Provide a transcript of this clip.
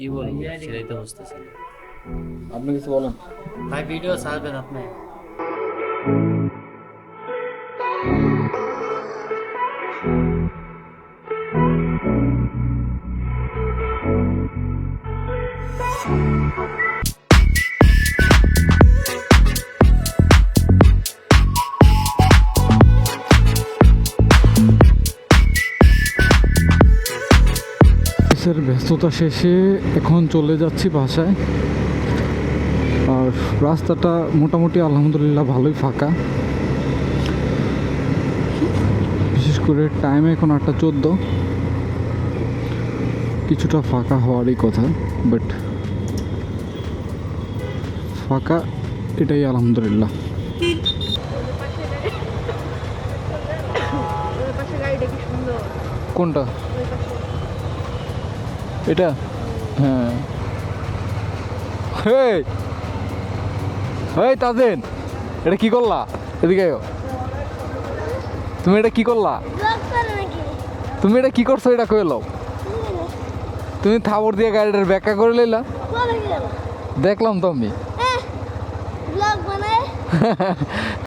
কি বলবো সেটাই তো বুঝতেছি না। আপনি কিছু বলেন। ভাই ভিডিও ছাড়বেন আপনি? অফিসের ব্যস্ততা শেষে এখন চলে যাচ্ছি বাসায়। আর রাস্তাটা মোটামুটি আলহামদুলিল্লাহ ভালোই ফাঁকা, বিশেষ করে টাইম এখন 8:14। কিছুটা ফাঁকা হওয়ারই কথা, বাট ফাঁকা, এটাই আলহামদুলিল্লাহ। ওই পাশে গাড়িটা কি সুন্দর। কোনটা? ওই পাশে এটা? হ্যাঁ। হেই হেই তাজেন, এটা কি করলা? এদিকে আয়। তুমি এটা কি করলা? ব্লগ করে নাকি? তুমি এটা কি করছো? এটা কইলো তুমি থাবর দিয়ে গাড়িটার ব্যাখ্যা করে লইলা। কোথায় গেল? দেখলাম তো আমি। ব্লগ বানায়